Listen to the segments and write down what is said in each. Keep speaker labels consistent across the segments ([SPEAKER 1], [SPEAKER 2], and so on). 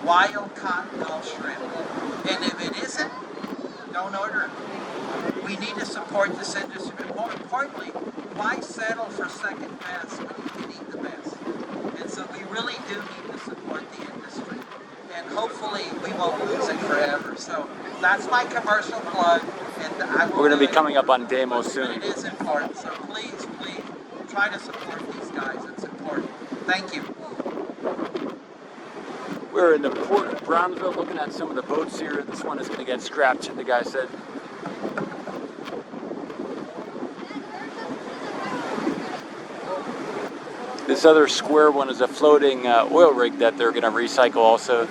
[SPEAKER 1] wild-caught Gulf shrimp. And if it isn't, don't order it. We need to support this industry, but more importantly, why settle for second best when you can eat the best? And so we really do need to support the industry. And hopefully we won't lose it forever. So that's my commercial plug. And
[SPEAKER 2] we're going to be coming up on Deimos soon.
[SPEAKER 1] It is important. So please, please try to support these guys. It's important. Thank you.
[SPEAKER 2] We're in the port of Brownsville looking at some of the boats here. This one is going to get scrapped, the guy said. This other square one is a floating oil rig that they're going to recycle also.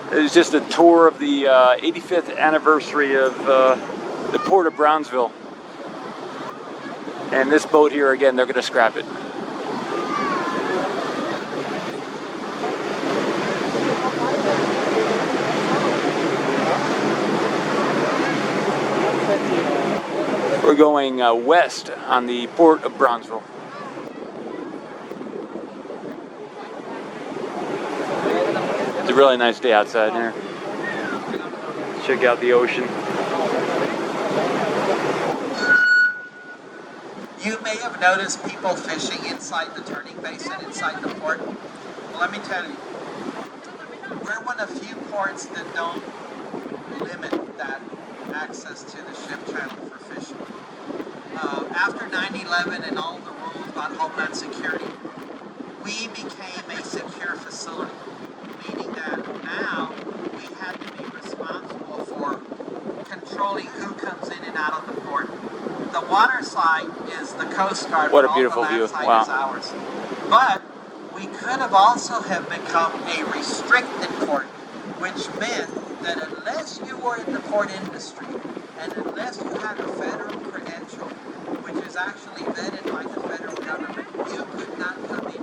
[SPEAKER 2] It was just a tour of the 85th anniversary of the port of Brownsville. And this boat here, again, they're going to scrap it. We're going west on the port of Brownsville. It's a really nice day outside here. Check out the ocean.
[SPEAKER 1] You may have noticed people fishing inside the turning basin, inside the port. Well, let me tell you, we're one of few ports that don't limit that access to the ship channel for fishing. After 9/11 and all the rules about Homeland Security, we became a secure facility, meaning that now we had to be responsible for controlling who comes in and out of the port. The water side is the Coast Guard.
[SPEAKER 2] What a beautiful
[SPEAKER 1] all the land
[SPEAKER 2] view.
[SPEAKER 1] Side
[SPEAKER 2] wow.
[SPEAKER 1] Is ours. But we could have also have become a restricted port, which meant that unless you were in the port industry and unless you had a federal credential, which is actually vetted by the federal government, you could not come in.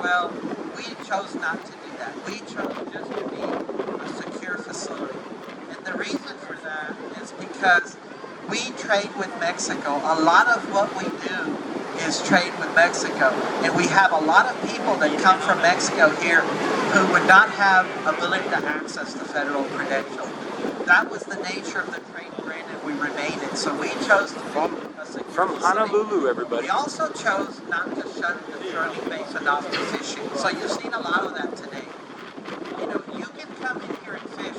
[SPEAKER 1] Well, we chose not to do that. We chose just to be a secure facility. And the reason for that is because we trade with Mexico. A lot of what we do is trade with Mexico. And we have a lot of people that come from Mexico here who would not have ability to access the federal credential. That was the nature of the trade we're in, and we remain in. So we chose to be a secure
[SPEAKER 2] From Honolulu, everybody.
[SPEAKER 1] We also chose not to shut the turning basin off to fishing. So you've seen a lot of that today. You know, you can come in here and fish,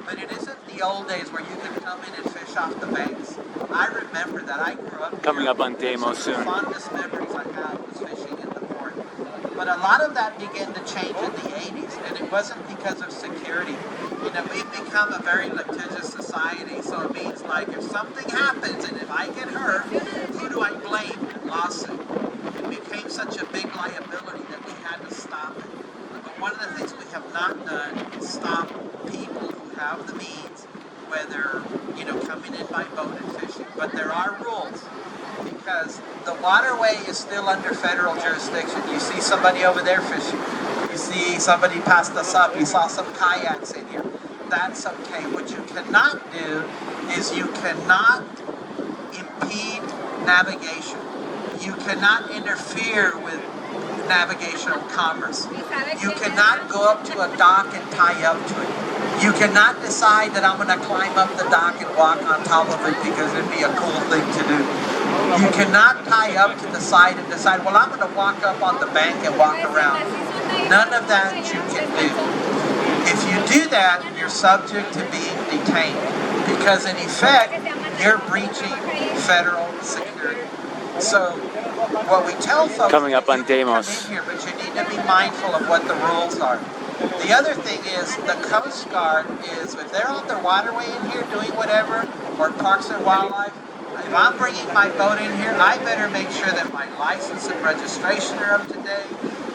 [SPEAKER 1] but it isn't the old days where you could come in and fish off the banks. I remember that. I grew up
[SPEAKER 2] Coming
[SPEAKER 1] here.
[SPEAKER 2] up on Deimos soon.
[SPEAKER 1] The fondest memories I have was fishing in the port. But a lot of that began to change in the 80s, and it wasn't because of security. You know, we've become a very litigious society, so it means like if something happens and if I get hurt, who do I blame? Lawsuit. It became such a big liability that we had to stop it. But one of the things we have not done is stop people who have the means, whether, you know, coming in by boat and fishing. But there are rules, because the waterway is still under federal jurisdiction. You see somebody over there fishing. You see somebody passed us up. You saw some kayaks in here. That's okay. What you cannot do is you cannot impede navigation. You cannot interfere with navigational commerce. You cannot go up to a dock and tie up to it. You cannot decide that I'm going to climb up the dock and walk on top of it because it'd be a cool thing to do. You cannot tie up to the side and decide, well, I'm going to walk up on the bank and walk around. None of that you can do. If you do that, you're subject to being detained because, in effect, you're breaching federal security. So, what we tell folks
[SPEAKER 2] coming up on
[SPEAKER 1] you can
[SPEAKER 2] Deimos.
[SPEAKER 1] come in here, but you need to be mindful of what the rules are. The other thing is the Coast Guard is, if they're on their waterway in here doing whatever, or Parks and Wildlife, if I'm bringing my boat in here, I better make sure that my license and registration are up to date,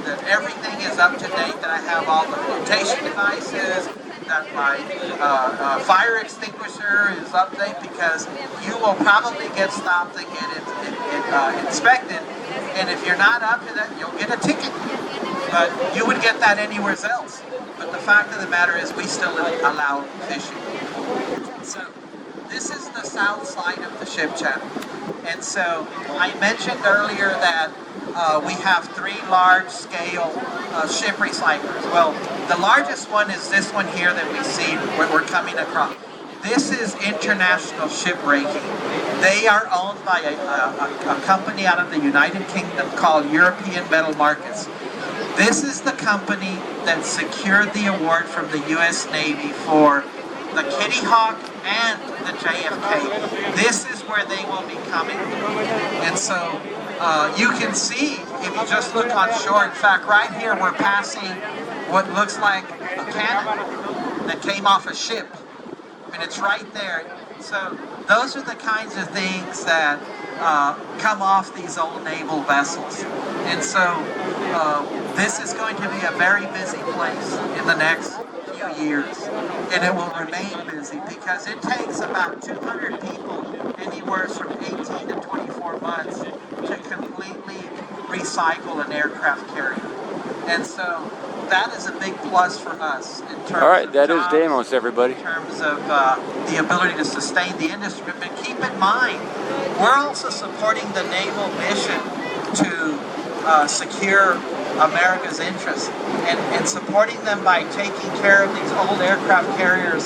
[SPEAKER 1] that everything is up to date, that I have all the flotation devices, that my fire extinguisher is up to date, because you will probably get stopped and get inspected, and if you're not up to that, you'll get a ticket. But you would get that anywhere else. But the fact of the matter is we still allow fishing. So this is the south side of the ship channel. And so I mentioned earlier that we have 3 large-scale ship recyclers. Well, the largest one is this one here that we see when we're coming across. This is International Shipbreaking. They are owned by a company out of the United Kingdom called European Metal Markets. This is the company that secured the award from the U.S. Navy for the Kitty Hawk and the JFK. This is where they will be coming. And so you can see, if you just look on shore, in fact, right here we're passing what looks like a cannon that came off a ship. And it's right there. So those are the kinds of things that come off these old naval vessels. And so this is going to be a very busy place in the next few years. And it will remain busy because it takes about 200 people, anywhere from 18 to 24 months, to completely recycle an aircraft carrier. And so that is a big plus for us in terms
[SPEAKER 2] All right,
[SPEAKER 1] of
[SPEAKER 2] that is
[SPEAKER 1] jobs,
[SPEAKER 2] Deimos, everybody.
[SPEAKER 1] in terms of the ability to sustain the industry. But keep in mind, we're also supporting the naval mission to secure America's interests and supporting them by taking care of these old aircraft carriers